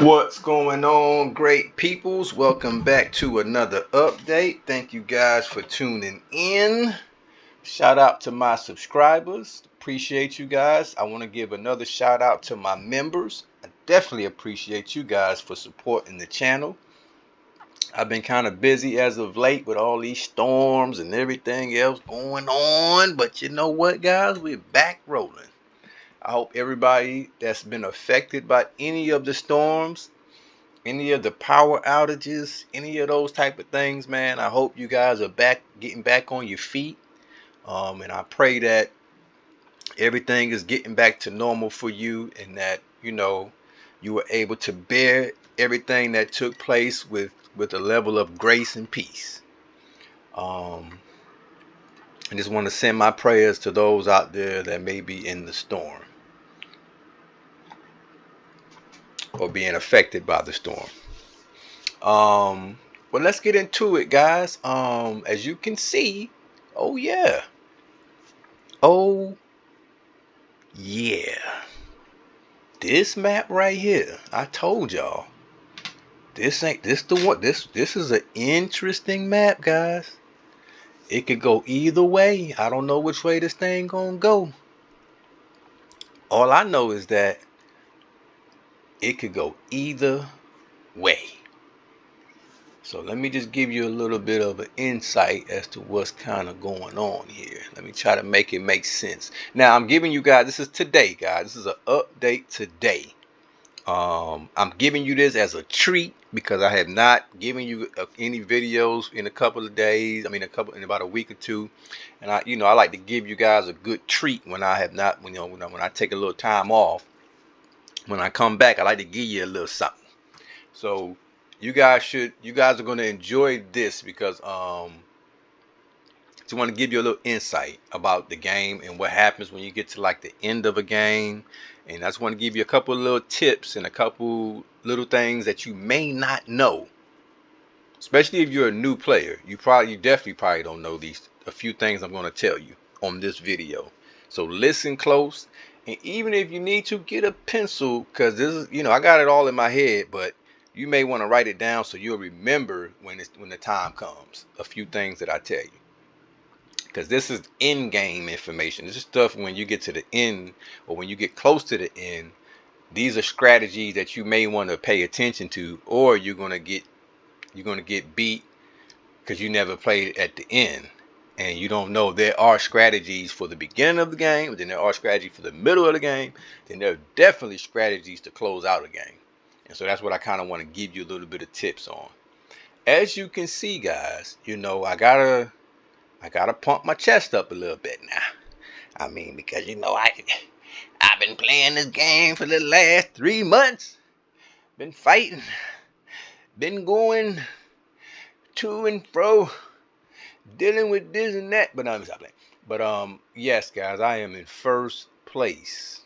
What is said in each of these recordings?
What's going on, great peoples? Welcome back to another update. Thank you guys for tuning in. Shout out to my subscribers. Appreciate you guys. I want to give another shout out to my members. I definitely appreciate you guys for supporting the channel. I've been kind of busy as of late with all these storms and everything else going on. But you know what, guys? We're back rolling. I hope everybody that's been affected by any of the storms, any of the power outages, any of those type of things, man, I hope you guys are getting back on your feet. And I pray that everything is getting back to normal for you, and that you were able to bear everything that took place with a level of grace and peace. I just want to send my prayers to those out there that may be in the storm or being affected by the storm. Well, let's get into it, guys. As you can see, oh yeah, oh yeah, this map right here. I told y'all, this ain't this the one. This is an interesting map, guys. It could go either way. I don't know which way this thing gonna go. All I know is that it could go either way. So let me just give you a little bit of an insight as to what's kind of going on here. Let me try to make it make sense. Now I'm giving you guys, this is today, guys. This is an update today. I'm giving you this as a treat because I have not given you any videos in a couple of days. I mean, in about a week or two. And I like to give you guys a good treat when I have not, when I take a little time off. When I come back, I like to give you a little something. So you guys are going to enjoy this because just want to give you a little insight about the game and what happens when you get to like the end of a game. And I just want to give you a couple of little tips and a couple little things that you may not know, especially if you're a new player. You definitely probably don't know a few things I'm going to tell you on this video. So listen close, and even if you need to, get a pencil, because this is, I got it all in my head, but you may want to write it down so you'll remember when the time comes, a few things that I tell you. Because this is in-game information. This is stuff when you get to the end, or when you get close to the end. These are strategies that you may want to pay attention to, or you're gonna get beat because you never played at the end and you don't know. There are strategies for the beginning of the game, then there are strategies for the middle of the game, then there are definitely strategies to close out a game. And so that's what I kind of want to give you a little bit of tips on. As you can see, guys, I gotta pump my chest up a little bit now. I mean, because I've been playing this game for the last 3 months. Been fighting. Been going to and fro, dealing with this and that. But I'm playing. But yes, guys, I am in first place.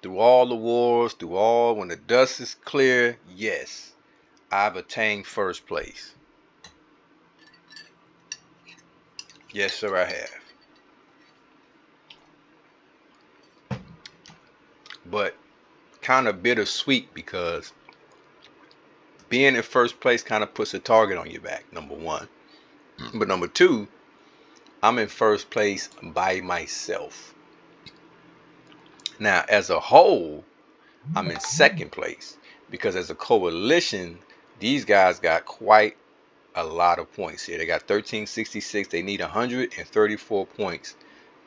Through all the wars, when the dust is clear, yes, I've attained first place. Yes, sir, I have. But kind of bittersweet because being in first place kind of puts a target on your back, number one. But number two, I'm in first place by myself. Now, as a whole, I'm in second place because as a coalition, these guys got quite a lot of points here. They got 1366. They need 134 points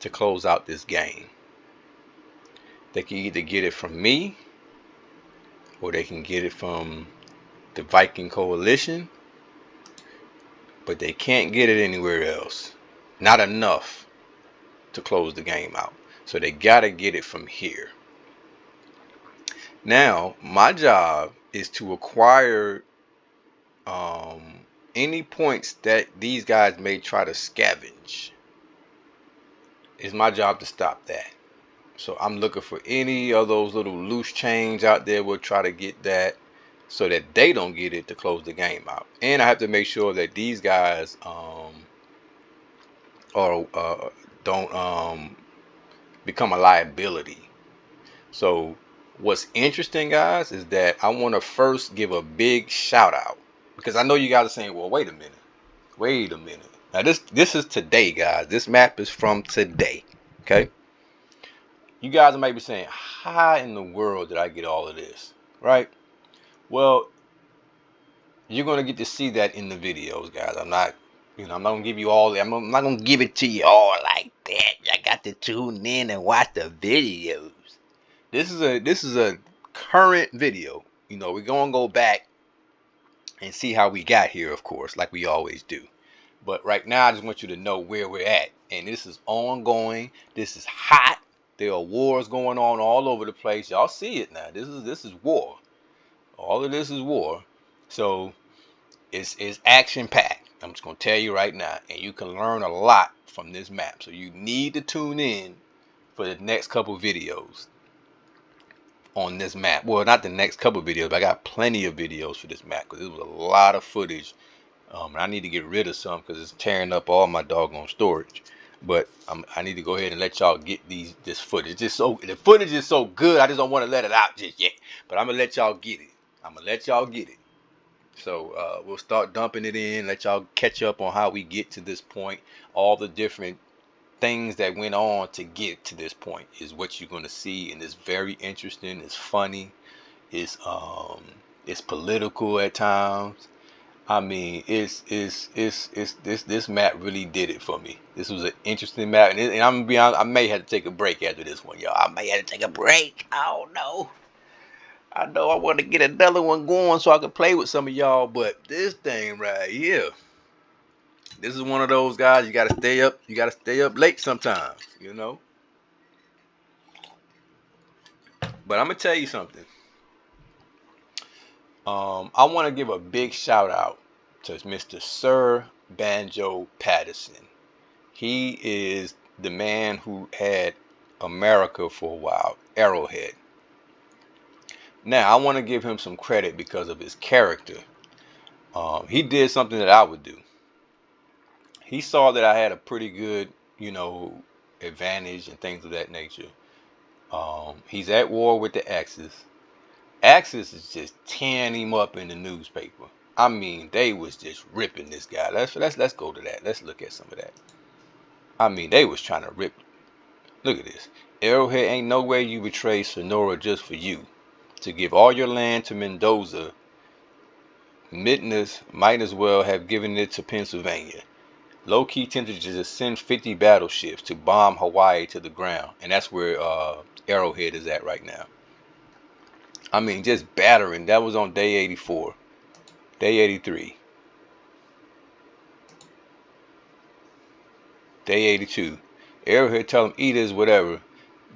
to close out this game. They can either get it from me, or they can get it from the Viking coalition, but they can't get it anywhere else. Not enough to close the game out. So they gotta get it from here. Now, my job is to acquire any points that these guys may try to scavenge. It's my job to stop that. So I'm looking for any of those little loose chains out there. We'll try to get that so that they don't get it to close the game out. And I have to make sure that these guys don't become a liability. So What's interesting, guys, is that I want to first give a big shout out, because I know you guys are saying, well, wait a minute. Wait a minute. Now this is today, guys. This map is from today. Okay? You guys might be saying, how in the world did I get all of this? Right? Well, you're gonna get to see that in the videos, guys. I'm not gonna give you all. I'm not gonna give it to you all like that. I got to tune in and watch the videos. This is a current video. We're gonna go back and see how we got here, of course, like we always do. But right now, I just want you to know where we're at, and this is ongoing. This is hot. There are wars going on all over the place. Y'all see it now. This is war. All of this is war. So it's action packed. I'm just gonna tell you right now, and you can learn a lot from this map. So you need to tune in for the next couple videos on this map. Well, not the next couple videos, but I got plenty of videos for this map because there was a lot of footage. And I need to get rid of some because it's tearing up all my doggone storage. But I need to go ahead and let y'all get this footage. The footage is so good, I just don't want to let it out just yet. But I'm gonna let y'all get it. So we'll start dumping it in, let y'all catch up on how we get to this point. All the different things that went on to get to this point is what you're gonna see, and it's very interesting. It's funny. It's political at times. I mean, this map really did it for me. This was an interesting map, and I'm gonna be honest, I may have to take a break after this one, y'all. I may have to take a break. I don't know. I know I want to get another one going so I can play with some of y'all, but this thing right here, this is one of those guys you gotta stay up. You gotta stay up late sometimes, But I'm gonna tell you something. I want to give a big shout out to Mr. Sir Banjo Patterson. He is the man who had America for a while, Arrowhead. Now, I want to give him some credit because of his character. He did something that I would do. He saw that I had a pretty good, advantage and things of that nature. He's at war with the Axis. Axis is just tearing him up in the newspaper. I mean, they was just ripping this guy. Let's go to that. Let's look at some of that. I mean, they was trying to rip. Look at this. Arrowhead, ain't no way you betray Sonora just for you. To give all your land to Mendoza, Mitness might as well have given it to Pennsylvania. Low-key tempted to just send 50 battleships to bomb Hawaii to the ground. And that's where Arrowhead is at right now. I mean, just battering. That was on day 84. Day 83. Day 82. Arrowhead tell him, eat his whatever.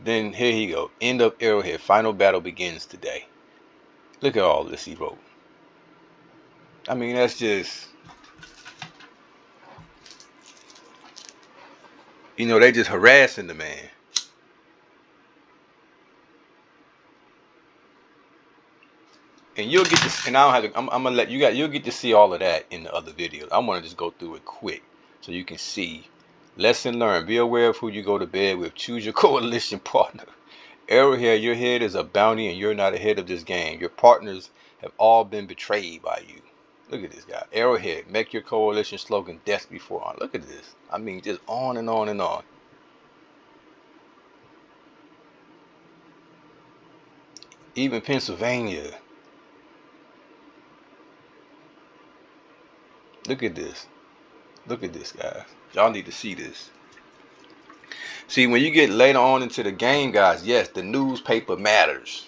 Then here he go. End of Arrowhead. Final battle begins today. Look at all this he wrote. I mean, that's just... they just harassing the man. And you'll get to, and I don't have to, I'm gonna let you guys, you'll get to see all of that in the other videos. I want to just go through it quick so you can see. Lesson learned. Be aware of who you go to bed with. Choose your coalition partner. Arrowhead, your head is a bounty and you're not ahead of this game. Your partners have all been betrayed by you. Look at this guy. Arrowhead, make your coalition slogan death before on. Look at this. I mean, just on and on and on. Even Pennsylvania. Look at this. Look at this, guys. Y'all need to see this. See, when you get later on into the game, guys, yes, the newspaper matters.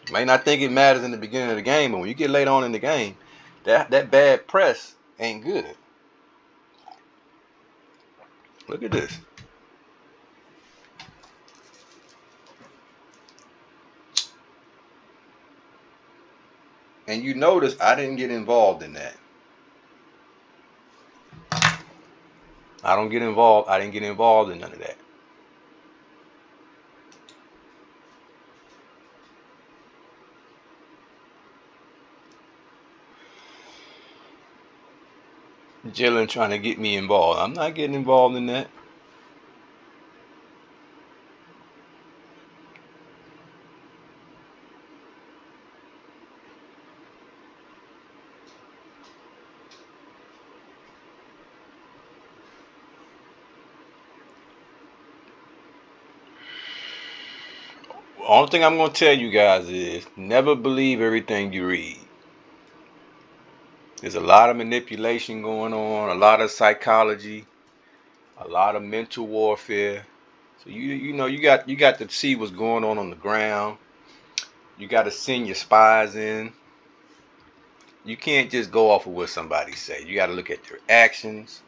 You may not think it matters in the beginning of the game, but when you get later on in the game, that bad press ain't good. Look at this. And you notice I didn't get involved in that. I didn't get involved in none of that. Jillian trying to get me involved. I'm not getting involved in that. only thing I'm going to tell you guys is never believe everything you read. There's a lot of manipulation going on, a lot of psychology, a lot of mental warfare. So you know you got to see what's going on the ground. You got to send your spies in. You can't just go off of what somebody say. You got to look at their actions.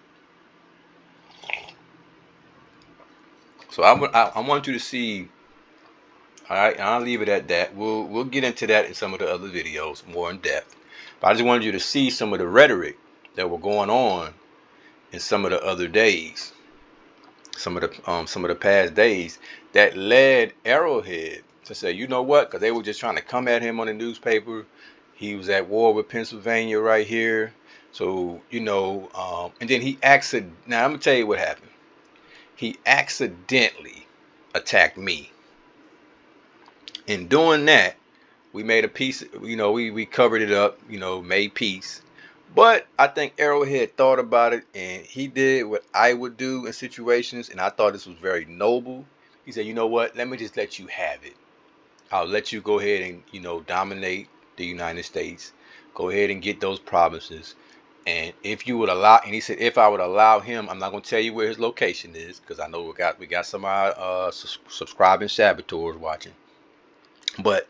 So I want you to see. All right, I'll leave it at that. We'll get into that in some of the other videos more in depth. But I just wanted you to see some of the rhetoric that were going on in some of the other days, some of the past days that led Arrowhead to say, you know what? Because they were just trying to come at him on the newspaper. He was at war with Pennsylvania right here. So you know, and then now I'm gonna tell you what happened. He accidentally attacked me. In doing that, we made a peace. You know, we covered it up. You know, made peace. But I think Arrowhead thought about it, and he did what I would do in situations, and I thought this was very noble. He said, you know what? Let me just let you have it. I'll let you go ahead and, you know, dominate the United States. Go ahead and get those provinces. And if you would allow, and he said, if I would allow him, I'm not going to tell you where his location is, because I know we got some of our subscribing saboteurs watching. But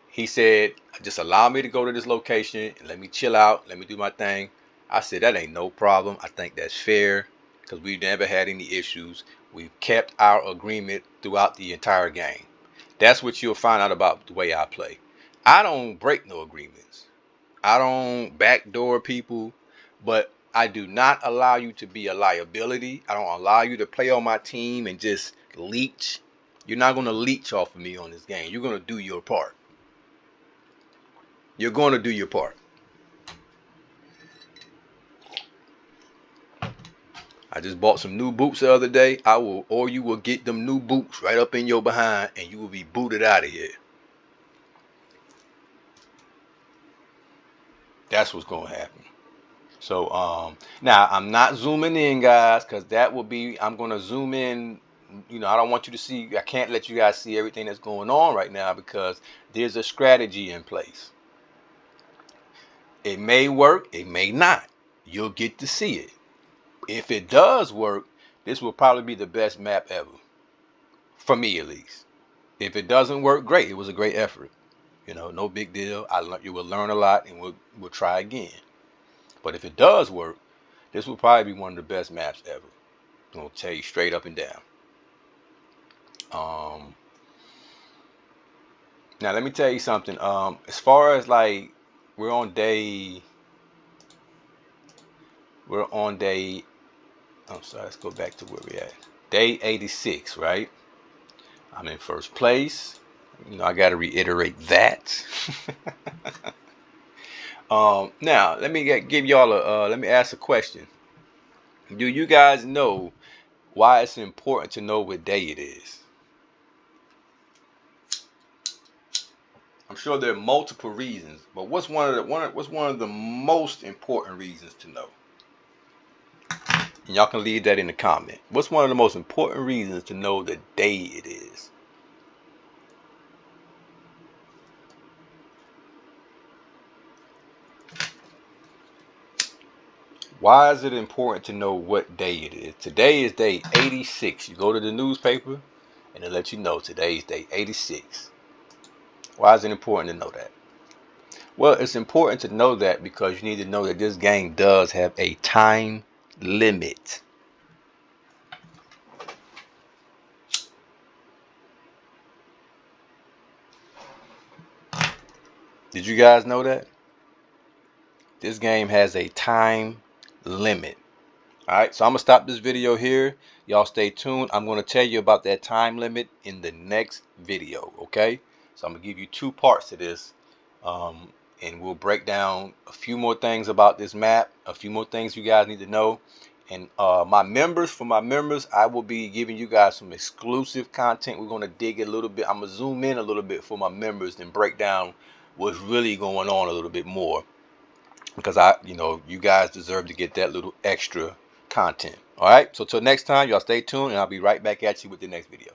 he said, just allow me to go to this location and let me chill out. Let me do my thing. I said, that ain't no problem. I think that's fair because we've never had any issues. We've kept our agreement throughout the entire game. That's what you'll find out about the way I play. I don't break no agreements. I don't backdoor people, but I do not allow you to be a liability. I don't allow you to play on my team and just leech. You're not going to leech off of me on this game. You're going to do your part. You're going to do your part. I just bought some new boots the other day. You will get them new boots right up in your behind, and you will be booted out of here. That's what's going to happen. So now I'm not zooming in, guys, because that will be. I'm going to zoom in. You know, I don't want you to see. I can't let you guys see everything that's going on right now because there's a strategy in place. It may work. It may not. You'll get to see it. If it does work, this will probably be the best map ever. For me, at least. If it doesn't work, great. It was a great effort. You know, no big deal. You will learn a lot, and we'll try again. But if it does work, this will probably be one of the best maps ever. I'm gonna tell you straight up and down. Now let me tell you something. As far as like we're on day. I'm sorry. Let's go back to where we're at. Day 86, right? I'm in first place. You know, I got to reiterate that. Now let me give y'all let me ask a question. Do you guys know why it's important to know what day it is? I'm sure there are multiple reasons, but what's one of the most important reasons to know? And y'all can leave that in the comment. What's one of the most important reasons to know the day it is? Why is it important to know what day it is? Today is day 86. You go to the newspaper and it'll let you know today's day 86. Why is it important to know that? Well, it's important to know that because you need to know that this game does have a time limit. Did you guys know that? This game has a time limit. Alright, so I'm going to stop this video here. Y'all stay tuned. I'm going to tell you about that time limit in the next video, okay? So I'm going to give you two parts to this. And we'll break down a few more things about this map, a few more things you guys need to know. And for my members, I will be giving you guys some exclusive content. We're going to dig a little bit. I'm going to zoom in a little bit for my members and break down what's really going on a little bit more. Because you guys deserve to get that little extra content. All right. So till next time, y'all stay tuned and I'll be right back at you with the next video.